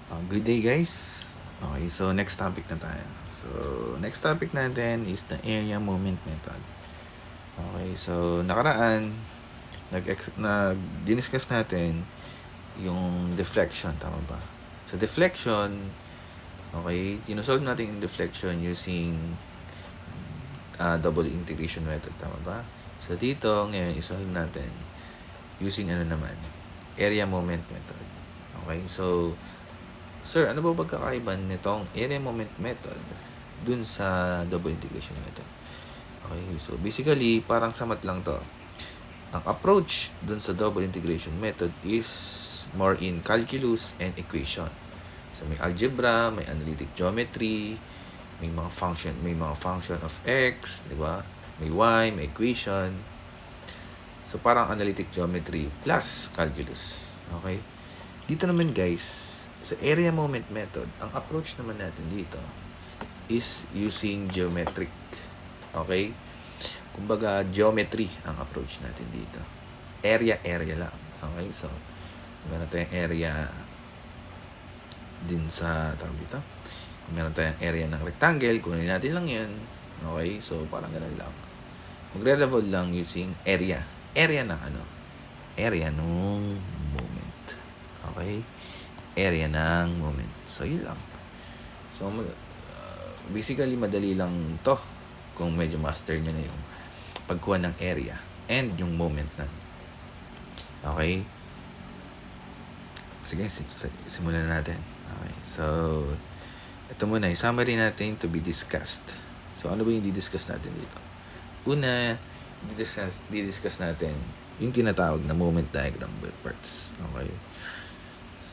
Good day guys. Okay, so next topic na tayo. So next topic natin is the area moment method. Okay, so nakaraan diniscuss natin yung deflection, tama ba? So deflection, okay, tinosolve natin yung deflection using double integration method, tama ba? So dito ngayon isolve natin using area moment method. Okay, so sir, ano ba pagkakaiba nitong area moment method dun sa double integration method? Okay, so basically, parang samat lang to. Ang approach dun sa double integration method is more in calculus and equation. So may algebra, may analytic geometry, may mga function of x, di ba? May y, may equation. So parang analytic geometry plus calculus. Okay? Dito naman guys, sa area moment method, ang approach naman natin dito is using geometric. Okay? Kumbaga, geometry ang approach natin dito. Area lang. Okay? So, meron tayong area din sa, tawag dito, meron tayong area ng rectangle, kunin natin lang yan. Okay? So, parang ganun lang. Magre-revolve lang using area. Area ng ano? Area nung moment. Okay? Area ng moment. So, yun lang. So, basically, madali lang to kung medyo master nyo na yung pagkuha ng area and yung moment na. Okay? Sige, simulan natin. Okay. So, ito muna, yung summary natin to be discussed. So, ano ba yung di-discuss natin dito? Una, di-discuss natin yung tinatawag na moment diagram by parts. Okay?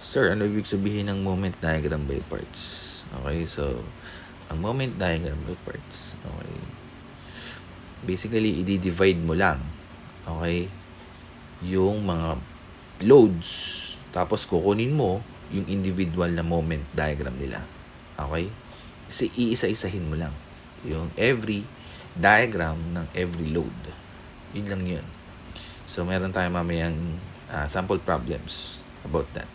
Sir, ano ibig sabihin ng moment diagram by parts? Okay, so, ang moment diagram by parts, okay, basically, i-divide mo lang, okay, yung mga loads, tapos kukunin mo yung individual na moment diagram nila. Okay? Kasi iisa-isahin mo lang yung every diagram ng every load. Yun lang yun. So, meron tayong mamayang sample problems about that.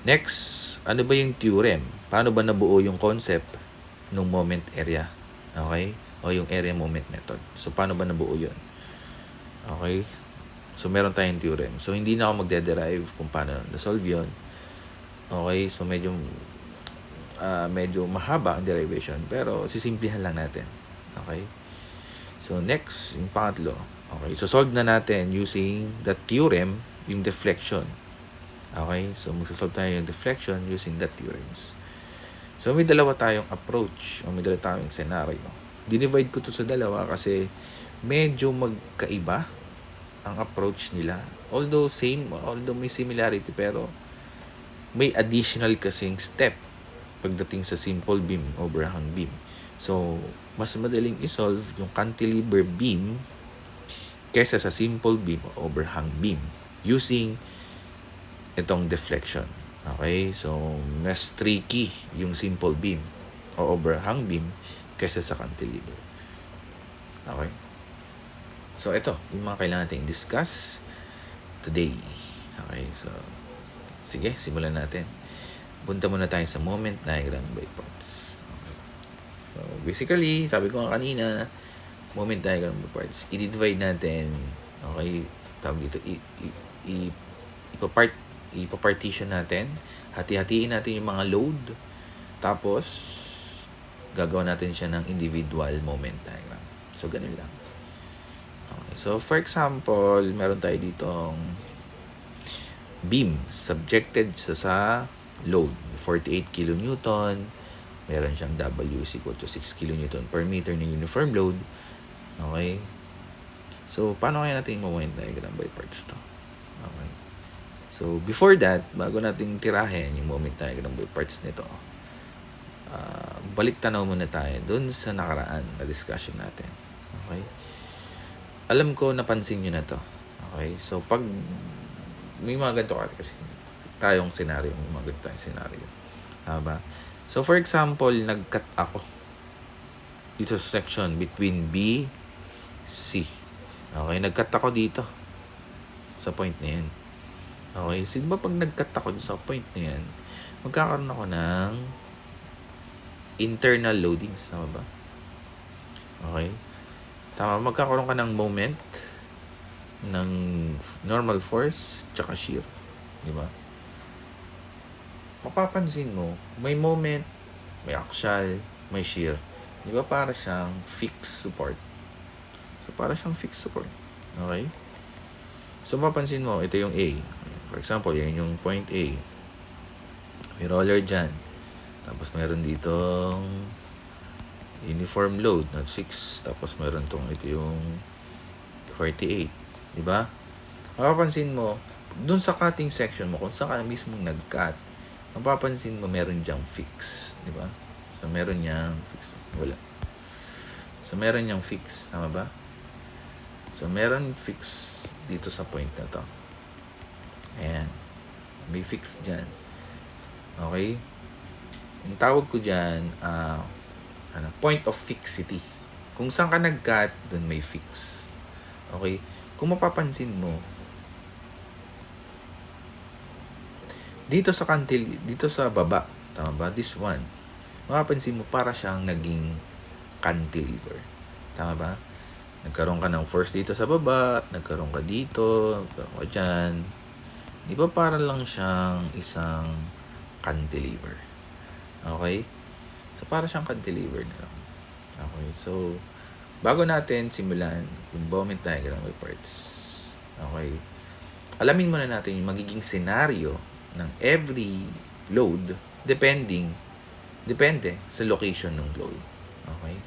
Next, ano ba yung theorem? Paano ba nabuo yung concept ng moment area? Okay? O yung area moment method. So, paano ba nabuo yun? Okay? So, meron tayong theorem. So, hindi na ako magde-derive kung paano na-solve yun. Okay? So, medyo mahaba ang derivation. Pero, sisimplihan lang natin. Okay? So, next, yung pangatlo. Okay? So, solve na natin using the theorem, yung deflection. Okay? So, magsasolve tayo yung deflection using the theorems. So, may dalawa tayong approach o may dalawa tayong scenario. Dinivide ko to sa dalawa kasi medyo magkaiba ang approach nila. Although may similarity, pero may additional kasing step pagdating sa simple beam, overhang beam. So, mas madaling isolve yung cantilever beam kaysa sa simple beam o overhang beam using itong deflection. Okay? So, mas tricky yung simple beam o overhang beam kaysa sa cantilever. Okay? So, ito, yung mga kailangan natin discuss today. Okay? So, sige, simulan natin. Punta muna tayo sa moment diagram by parts. Okay. So, basically, sabi ko nga kanina, moment diagram by parts, i-divide natin, okay, tawag dito, ipapartition natin, hati-hatiin natin yung mga load, tapos, gagawa natin siya ng individual moment diagram. So, ganun lang. Okay. So, for example, meron tayo ditong beam subjected sa load, 48 kilonewton, meron siyang W is equal to 6 kilonewton per meter ng uniform load. Okay? So, paano kaya natin moment diagram by parts to? Okay. So, before that, bago natin tirahin yung moment diagram by parts nito, balik tanaw muna tayo dun sa nakaraan na discussion natin. Okay? Alam ko, napansin nyo na to. Okay? So, pag may mga ganito kasi tayong scenario, may mga ganito tayong scenario. Tama? So, for example, nag-cut ako dito sa section between B, C. Okay? Nag-cut ako dito sa point na yan. Okay? So, di ba pag nag-cut ako sa point na yan, magkakaroon ako ng internal loadings. Tama ba? Okay? Tama, magkakaroon ka ng moment ng normal force tsaka shear. Di ba? Mapapansin mo, may moment, may axial, may shear. Di ba para siyang fixed support? So, para siyang fixed support. Okay? So, mapapansin mo, ito yung A. For example, yan yung point A. May roller dyan. Tapos, meron ditong uniform load, not 6. Tapos, meron tong, ito yung 48. Diba? Mapapansin mo, dun sa cutting section mo, kung saan ka mismong nag-cut, mapapansin mo, meron dyang fix. Diba? So, meron niyang fix. Wala. So, meron niyang fix. Tama ba? So, meron fix dito sa point na to. Ayan. May fix dyan. Okay? Yung tawag ko dyan, point of fixity. Kung saan ka nag-cut, dun may fix. Okay? Kung mapapansin mo, dito sa baba, tama ba? This one. Mapapansin mo, para siyang naging cantilever. Tama ba? Nagkaroon ka ng force dito sa baba, nagkaroon ka dito, nagkaroon ka dyan. Di ba para lang siyang isang cantilever? Okay? So, para siyang cantilever na lang. Okay? So, bago natin simulan yung moment diagram with parts. Okay? Alamin muna natin yung magiging scenario ng every load depende sa location ng load. Okay?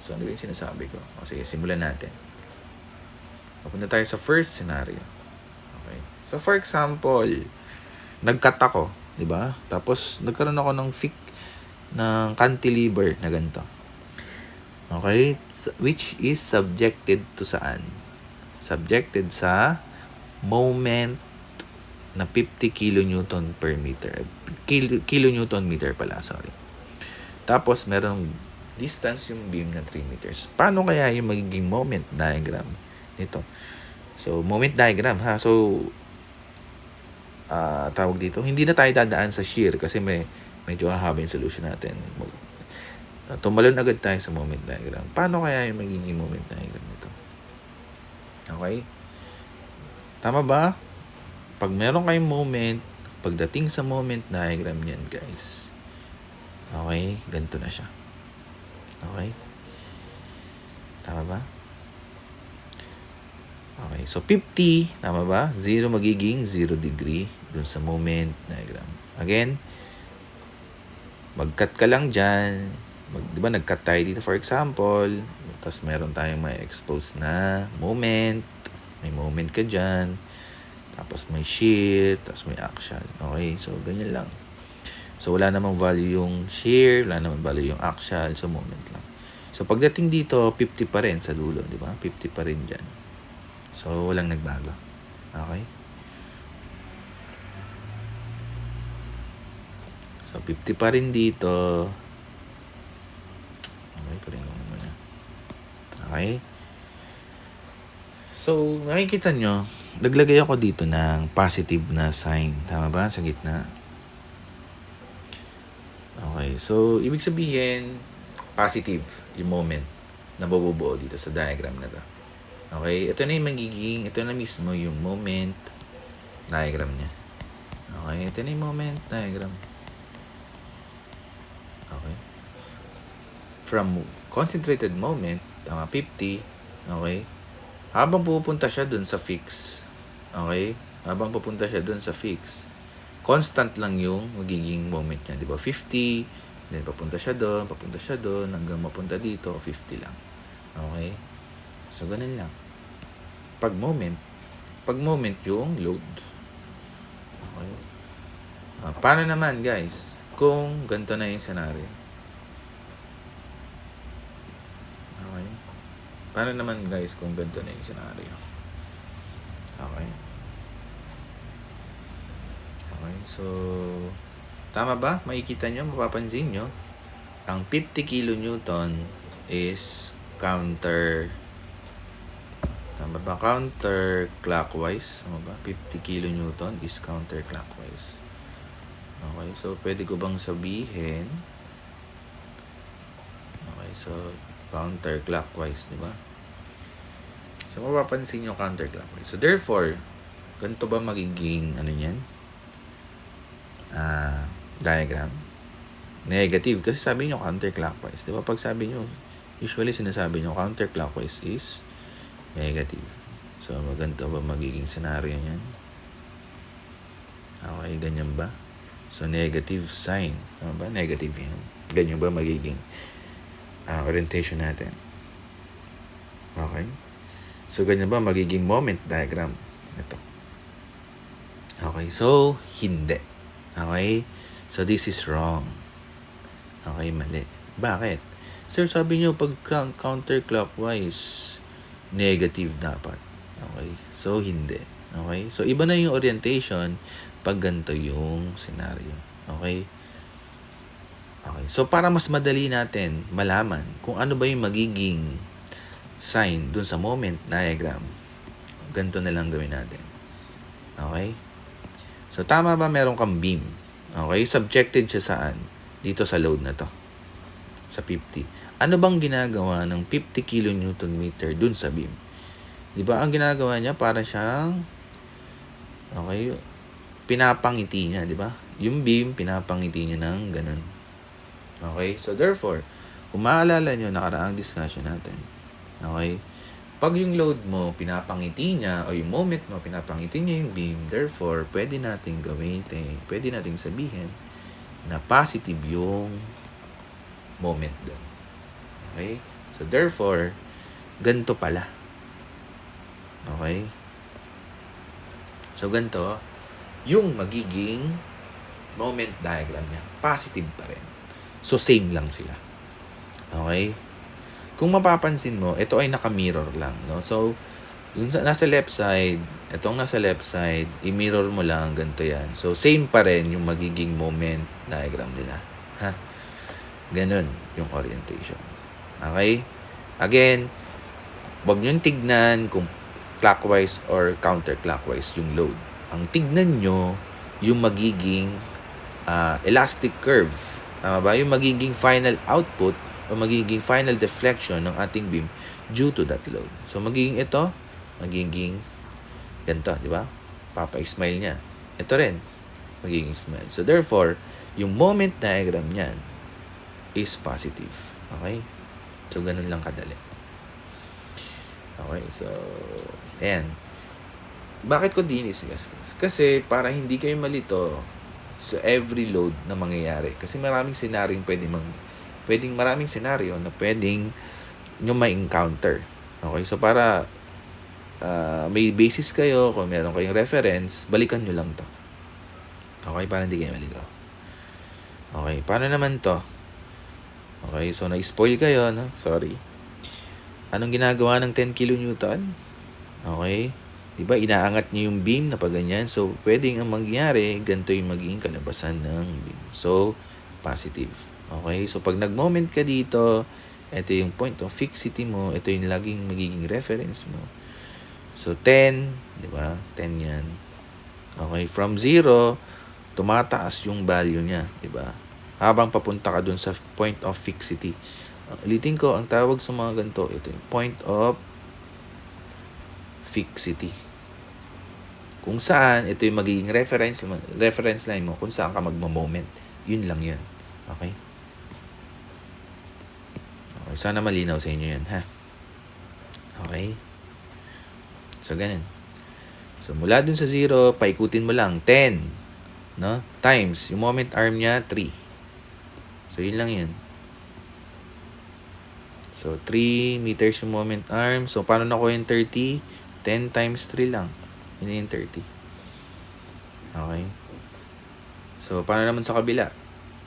So, ano yung sinasabi ko? O, sige, simulan natin. Papunta tayo sa first scenario. Okay? So, for example, nag-cut ako, di ba? Tapos, nagkaroon ako ng cantilever na ganito. Okay? Which is subjected to saan? Subjected sa moment na 50 kilonewton per meter. Kilonewton meter pala, sorry. Tapos, merong distance yung beam na 3 meters. Paano kaya yung magiging moment diagram nito? So, moment diagram, ha? So, tawag dito, hindi na tayo dadaan sa shear kasi medyo hahaba yung solution natin. Tumalon agad tayo sa moment diagram. Paano kaya yung magiging moment diagram nito? Okay? Tama ba? Pag meron kayong moment, pagdating sa moment diagram niyan, guys, okay, ganito na siya. Okay? Tama ba? Okay, so 50, tama ba? 0 magiging 0 degree dun sa moment diagram. Again, mag-cut ka lang dyan. Di ba, nag-cut tayo dito for example. Tapos meron tayong may expose na moment. May moment ka dyan. Tapos may shear. Tapos may axial. Okay, so ganyan lang. So, wala namang value yung shear, wala namang value yung axial, so moment lang. So, pagdating dito, 50 pa rin sa dulo, di ba? 50 pa rin dyan. So, walang nagbago. Okay? So, 50 pa rin dito. Okay, pa rin lang muna. Okay? So, nakikita nyo, naglagay ako dito ng positive na sign. Tama ba? Sa gitna. Okay, so ibig sabihin, positive yung moment na bubuo dito sa diagram na to. Okay, ito na mismo yung moment diagram niya. Okay, ito na yung moment diagram. Okay. From concentrated moment, tama, 50, okay, habang pupunta siya dun sa fix. Okay, habang pupunta siya dun sa fix, constant lang yung magiging moment niya, di ba? 50, then papunta siya doon, hanggang mapunta dito, 50 lang. Okay? So, ganun lang. Pag moment yung load. Okay? Paano naman, guys, kung ganito na yung scenario? Okay? Paano naman, guys, kung ganito na yung scenario? Okay? Okay, so, tama ba? Makikita nyo, mapapansin nyo, ang 50 kilonewton is counter, Tama ba? Counterclockwise. Tama ba? 50 kilonewton is counterclockwise. Okay, so pwede ko bang sabihin? Okay, so counterclockwise, di ba? So mapapansin nyo counterclockwise. So therefore, ganito ba magiging ano yan? Diagram? Negative. Kasi sabi nyo counterclockwise. Di ba? Pag sabi nyo, usually sinasabi nyo counterclockwise is negative. So ganito ba magiging scenario yan? Okay, ganyan ba? So negative sign. Tama ba? Negative yan. Ganyan ba magiging orientation natin? Okay. So ganyan ba magiging moment diagram? Ito. Okay, so hindi. Okay? So this is wrong. Okay, mali. Bakit? Sir, sabi nyo pag counterclockwise, negative dapat. Okay? So hindi. Okay? So iba na yung orientation pag ganito yung scenario. Okay? Okay. So para mas madali natin malaman kung ano ba yung magiging sign dun sa moment diagram, ganito na lang gawin natin. Okay? So tama ba meron kang beam? Okay? Subjected siya saan? Dito sa load na to. Sa 50. Ano bang ginagawa ng 50 kilonewton meter dun sa beam? Di ba ang ginagawa niya para siyang pinapangiti niya, di ba? Yung beam, pinapangiti niya ng ganun. Okay? So, therefore, kung maalala nyo, nakaraang discussion natin. Okay? Pag yung load mo, pinapangiti niya, o yung moment mo, pinapangiti niya yung beam, therefore, pwede nating sabihin na positive yung moment doon. Okay? So, therefore, ganito pala. Okay? So, ganito, yung magiging moment diagram niya, positive pa rin. So, same lang sila. Okay? Kung mapapansin mo, ito ay naka-mirror lang. No? So, yung nasa left side, itong nasa left side, i-mirror mo lang, ganito yan. So, same pa rin yung magiging moment diagram nila. Ha? Ganun yung orientation. Okay? Again, wag nyo tignan kung clockwise or counterclockwise yung load. Ang tignan nyo yung magiging elastic curve. Tama ba? Yung magiging final output o magiging final deflection ng ating beam due to that load. So, magiging ito, magiging ganito, di ba? Papa-smile niya. Ito rin, magiging smile. So, therefore, yung moment diagram niyan is positive. Okay? So, ganun lang kadali. Okay, so, ayan. Bakit ko diniscuss? Kasi para hindi kayo malito sa every load na mangyayari. Kasi maraming senaryo maraming senaryo na pwedeng nyo ma-encounter. Okay, so para may basis kayo, kung meron kayong reference, balikan nyo lang to. Okay, para hindi kayo malito. Okay, paano naman to? Okay, so na-spoil kayo, no? Sorry. Anong ginagawa ng 10 kilonewton? Okay. Diba, inaangat niyo yung beam na pag ganyan. So, pwedeng ang mangyari, ganito yung magiging kalabasan ng beam. So, positive. Okay. So, pag nag-moment ka dito, ito yung point of fixity mo. Ito yung laging magiging reference mo. So, 10. Diba? 10 yan. Okay. From 0, tumataas yung value niya. Diba? Habang papunta ka dun sa point of fixity. Ulitin ko, ang tawag sa mga ganito, ito yung point of fixity. Kung saan, ito yung magiging reference line mo kung saan ka magmo-moment. Yun lang yun. Okay? Okay, sana malinaw sa inyo yan, ha? Okay? So, ganun. So, mula dun sa 0, paikutin mo lang, 10. No? Times, yung moment arm niya, 3. So, yun lang yun. So, 3 meters yung moment arm. So, paano na ko yung 30? 10 times 3 lang. Yun yung 30. Okay. So, paano naman sa kabila?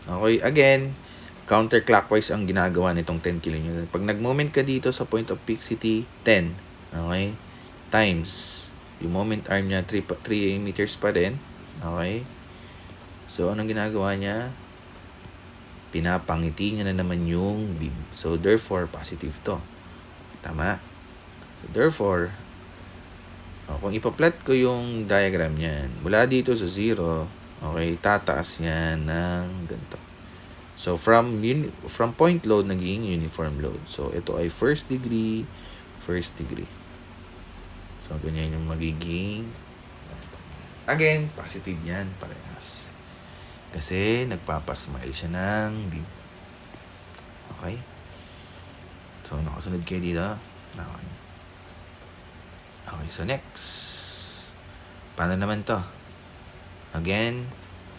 Okay, again, counterclockwise ang ginagawa nitong 10 kilonewton. Pag nag-moment ka dito sa point of fixity, 10. Okay. Times, yung moment arm niya, 3 meters pa rin. Okay. So, anong ginagawa niya? Pinapangiti niya na naman yung beam. So, therefore, positive to. Tama. So, therefore, Kung ipa-plot ko yung diagram niyan, mula dito sa 0, okay, tataas yan ng ganito. So, from point load, naging uniform load. So, ito ay first degree. So, ganyan yung magiging. Again, positive yan, parehas. Kasi, nagpapasmile siya ng beam. Okay? So, nakasunod kayo dito. Okay, so next. Paano naman to? Again,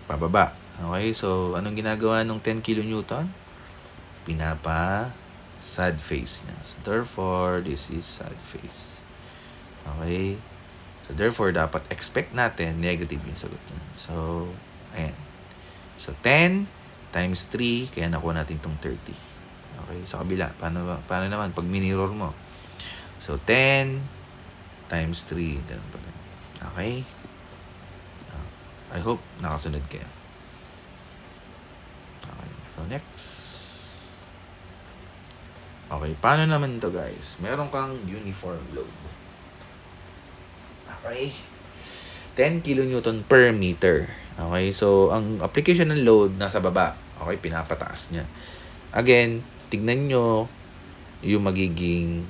pababa. Okay, so anong ginagawa ng 10 kilonewton? Sad phase niya. So, therefore, this is sad phase. Okay? So, therefore, dapat expect natin negative yung sagot niya. So, ayan. So, 10 times 3, kaya nakuha natin itong 30. Okay, sa kabila. Paano naman pag minirror mo? So, 10 times 3. Ganun pa rin. Okay? I hope nakasunod kayo. Okay, so next. Okay, paano naman to guys? Meron kang uniform load. Okay? 10 kilonewton per meter. Okay, so ang application ng load nasa baba. Okay, pinapataas niya. Again, tignan nyo yung magiging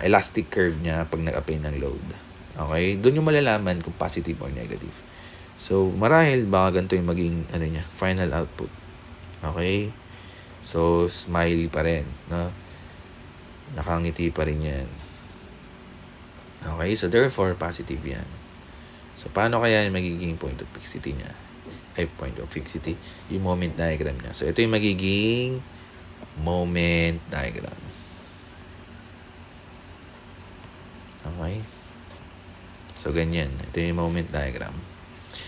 elastic curve niya pag nag-apply ng load. Okay, doon yung malalaman kung positive or negative. So, marahil baka ganito yung maging final output. Okay? So, smiley pa rin. No? Nakangiti pa rin yan. Okay? So, therefore, positive yan. So, paano kaya yung magiging point of fixity niya? Point of fixity. Yung moment diagram niya. So, ito yung magiging moment diagram. Okay? So, ganyan. Ito yung moment diagram.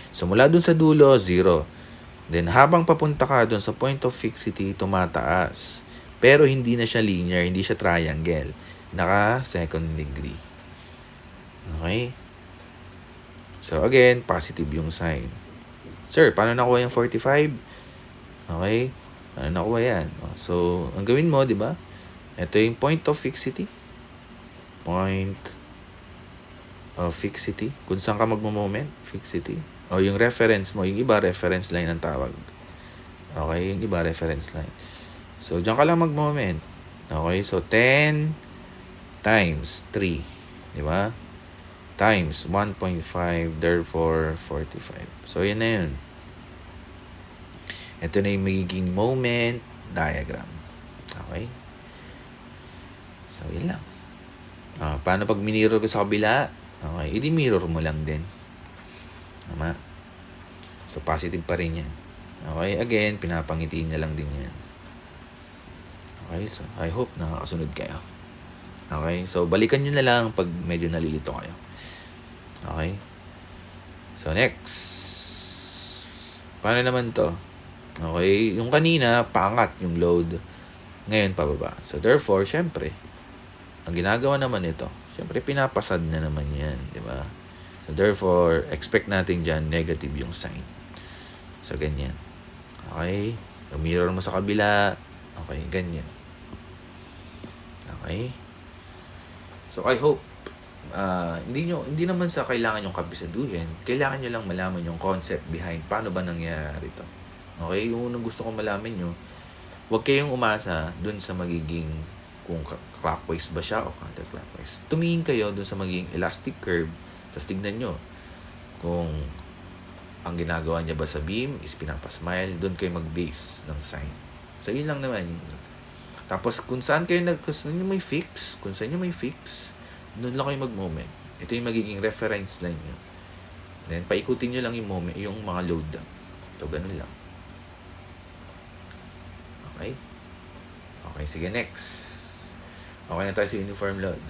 So, mula dun sa dulo, 0. Then, habang papunta ka dun sa point of fixity, tumataas. Pero, hindi na siya linear, hindi siya triangle. Naka second degree. Okay? So, again, positive yung sign. Sir, paano nakuha yung 45? Okay? Paano nakuha yan? So, ang gawin mo, di ba? Ito yung point of fixity. Point of fixity. Kung saan ka magmo-moment, fixity. O yung reference mo, yung iba reference line ang tawag. Okay, yung iba reference line. So, diyan ka lang mag-moment. Okay, so 10 times 3. Di ba? Times 1.5, therefore 45. So, yan na yun. Ito na yung magiging moment diagram. Okay? So, yun lang. Paano pag minirror ko sa kabila? Okay, edi mirror mo lang din. Tama. So, positive pa rin yan. Okay, again, pinapangitiin niya lang din yan. Okay, so I hope nakakasunod kayo. Okay, so balikan nyo na lang pag medyo nalilito kayo. Okay. So, next. Paano naman to? Okay, yung kanina, paangat yung load. Ngayon, pababa. So, therefore, syempre, ang ginagawa naman ito, syempre, pinapasad na naman yan. Di ba? So, therefore, expect natin dyan, negative yung sign. So, ganyan. Okay? Yung mirror mo sa kabila. Okay, ganyan. Okay? So, I hope, hindi naman sa kailangan yung kabisaduhin. Kailangan nyo lang malaman yung concept behind paano ba nangyayari ito. Okay? Yung unang gusto kong malaman nyo, huwag kayong umasa dun sa magiging kung clockwise ba siya o counterclockwise. Tumingin kayo dun sa magiging elastic curve. Tapos tignan nyo kung ang ginagawa niya ba sa beam is pinapasmile, doon kayo mag-base ng sign. So, yun lang naman. Tapos, kung saan nyo may fix, doon lang kayo mag-moment. Ito yung magiging reference line nyo. Then, paikutin nyo lang yung moment, yung mga load lang. Ito, ganun lang. Okay? Okay, sige, next. Okay na tayo sa uniform load.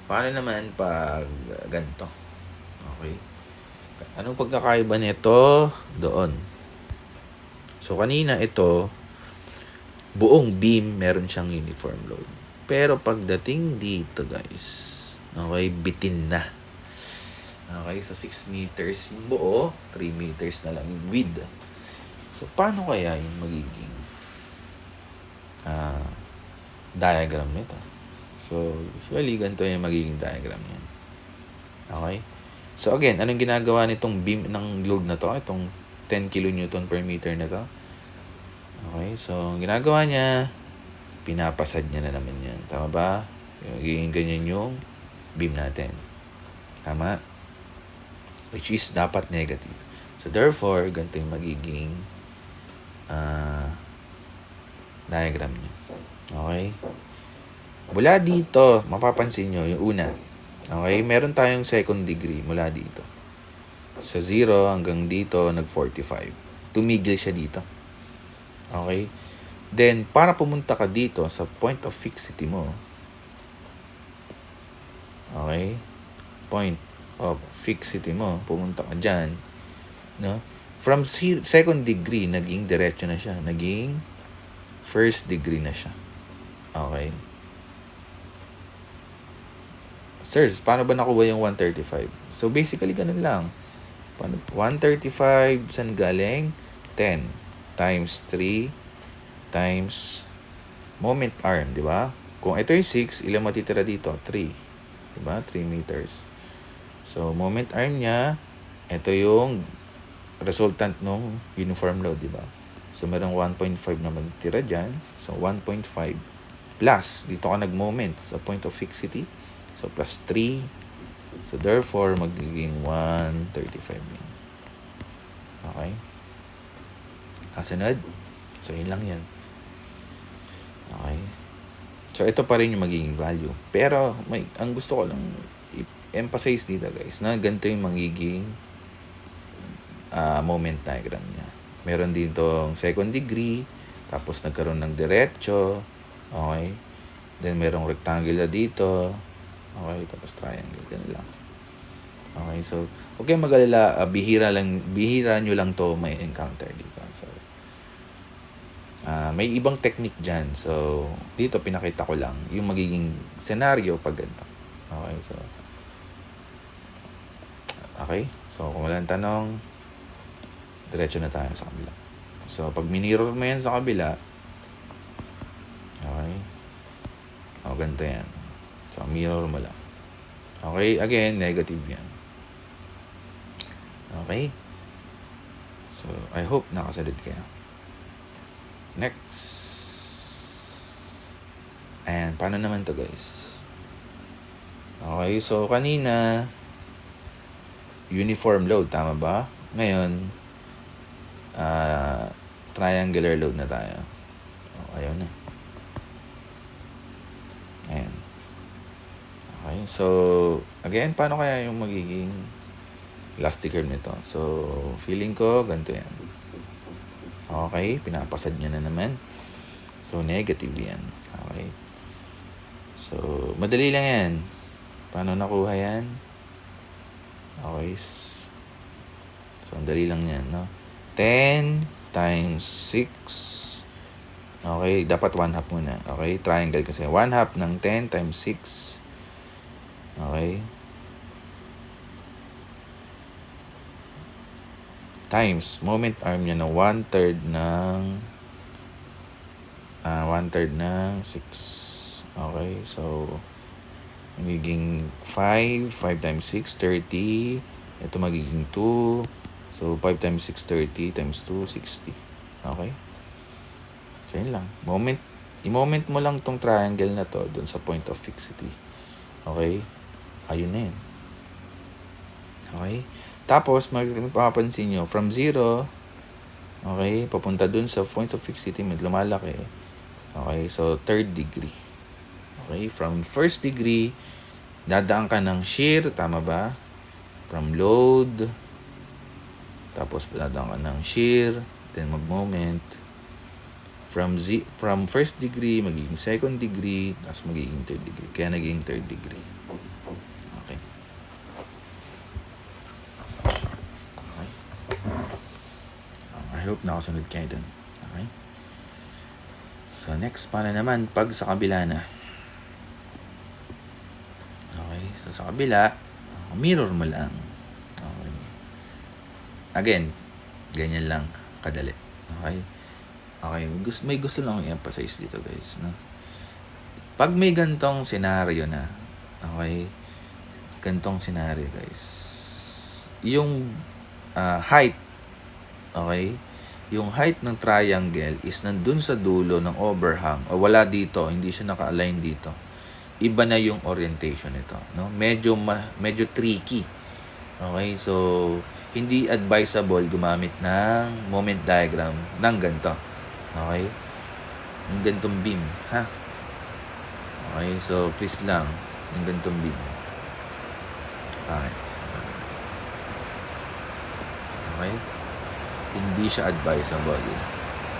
Paano naman pag ganito? Okay. Anong pagkakaiba nito doon? So, kanina ito, buong beam meron siyang uniform load. Pero pagdating dito, guys, okay, bitin na. Okay, so 6 meters yung buo, 3 meters na lang yung width. So, paano kaya yung magiging diagram nito? So, usually, ganito yung magiging diagram yan. Okay? So again, anong ginagawa nitong beam ng load na to? Itong 10 kN per meter na to? Okay, so ang ginagawa niya, pinapasad niya na naman yan. Tama ba? Magiging ganyan yung beam natin. Tama? Which is dapat negative. So therefore, ganito yung magiging diagram niya. Okay? Mula dito, mapapansin nyo, yung una. Okay? Meron tayong second degree mula dito. Sa 0 hanggang dito, nag-45. Tumigil siya dito. Okay? Then, para pumunta ka dito sa point of fixity mo, okay? Point of fixity mo, pumunta ka dyan, no? From second degree, naging diretso na siya. Naging first degree na siya. Okay? Sirs, paano ba nakuha yung 135? So, basically, ganun lang. 135, saan galing? 10 times 3 times moment arm, di ba? Kung ito yung 6, ilang matitira dito? 3. Di ba? 3 meters. So, moment arm niya, ito yung resultant ng uniform load, di ba? So, merong 1.5 na matitira dyan. So, 1.5 plus, dito ka nag-moment sa point of fixity. So, plus 3. So, therefore, magiging 135 yun. Okay? Kasunod? So, yun lang yan. Okay? So, ito pa rin yung magiging value. Pero, ang gusto ko lang i-emphasize dito, guys, na ganito yung magiging moment diagram niya. Meron dito second degree, tapos nagkaroon ng diretso. Okay? Then, merong rectangle dito. Okay? Tapos triangle. Ganun lang. Okay? So, huwag kayong mag-alala. Bihira nyo lang to may encounter dito. So, may ibang technique dyan. So, dito pinakita ko lang yung magiging scenario pag ganito. Okay? So, okay? So, kung walang tanong, diretso na tayo sa kabila. So, pag minirror mo yan sa kabila, okay? O, ganito yan. So, mirror mo lang. Okay? Again, negative yan. Okay? So, I hope nakasalit kayo. Next. Ayan, paano naman to, guys? Okay, so kanina, uniform load, tama ba? Ngayon, triangular load na tayo. Ayun na. Ayan. Okay, so, again, paano kaya yung magiging elastic curve nito? So, feeling ko, ganito yan. Okay, pinapasad niya na naman. So, negative yan. Okay. So, madali lang yan. Paano nakuha yan? Okay. So, madali lang yan, no? 10 times 6. Okay, dapat 1/2 muna. Okay, triangle kasi. 1/2 ng 10 times 6. Okay. Times, moment arm niya na 1/3 ng 6. Okay, so magiging 5 times 6, 30. Ito magiging 2. So 5 times 6, 30 times 2, 60. Okay? So yun lang. I-moment mo lang tong triangle na to dun sa point of fixity. Okay? Ayun na yun. Okay? Tapos, mapapansin nyo, from 0, okay, papunta dun sa point of fixity, lumalaki. Okay, so third degree. Okay, from first degree, dadaan ka ng shear, tama ba? From load, tapos dadaan ka ng shear, then mag-moment. From first degree, magiging second degree, tapos magiging third degree. Kaya naging third degree. Okay. I hope nakasunod kayo dun. Okay? So, next, paano naman pag sa kabila na? Okay, so sa kabila, mirror mo lang. Okay. Again, ganyan lang, kadali. Okay? Okay, may gusto lang i-emphasize dito, guys. No? Pag may gantong senaryo na, okay, Gantong scenario, guys. Yung height, okay? Yung height ng triangle is nandun sa dulo ng overhang o wala dito, hindi siya naka-align dito. Iba na yung orientation nito, no? Medyo tricky. Okay? So, hindi advisable gumamit ng moment diagram ng ganito. Okay? Yung gantong beam, ha? Okay, so please lang, yung gantong beam. Okay? Hindi siya advisable.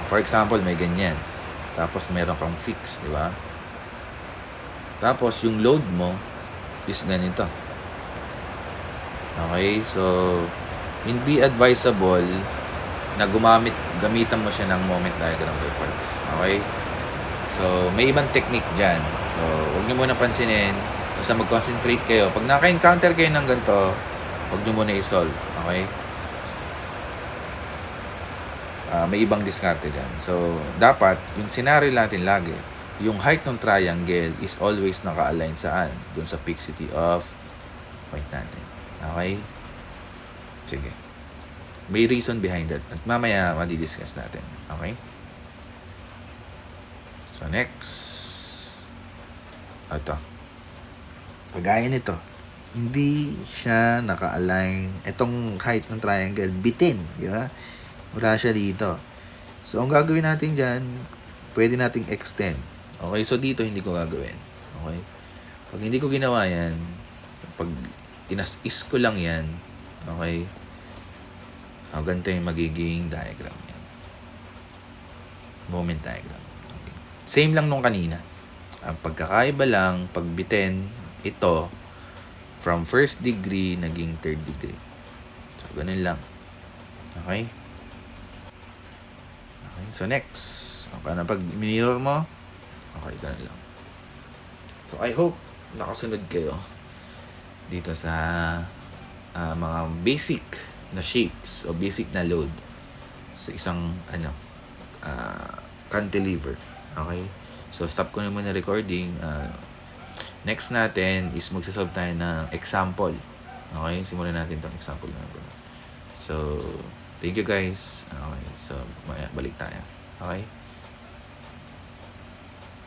For example, may ganyan. Tapos meron kang fix, di ba? Tapos yung load mo is ganito. Okay? So, hindi advisable na gamitan mo siya ng moment diagram by parts. Okay? So, may ibang technique dyan. So, huwag nyo muna pansinin. Basta mag-concentrate kayo. Pag naka-encounter kayo ng ganito, huwag nyo muna i-solve. Okay? May ibang diskarte dyan. So, dapat, yung scenario natin lagi, yung height ng triangle is always naka-align saan? Doon sa fixity of point natin. Okay? Sige. May reason behind that. At mamaya, madidiscuss natin. Okay? So, next. Ito. Pagaya nito, hindi siya naka-align. Itong height ng triangle, bitin. Di ba? Wala siya dito. So, ang gagawin natin dyan, pwede nating extend. Okay? So, dito hindi ko gagawin. Okay? Pag hindi ko ginawa yan, pag inas-is ko lang yan, okay? Ganito yung magiging diagram yan. Moment diagram. Okay. Same lang nung kanina. Ang pagkakaiba lang, pag bitin, ito, from first degree, naging third degree. So, ganun lang. Okay? Okay, so next. Okay na pag mirror mo, okay, ganun lang. So, I hope nakasunod kayo dito sa mga basic na shapes o basic na load sa isang cantilever. Okay? So, stop ko na muna recording. Next natin is magsasolve tayo ng example. Okay? Simulan natin tong example natin. So, thank you guys. Okay. So, balik tayo. Okay?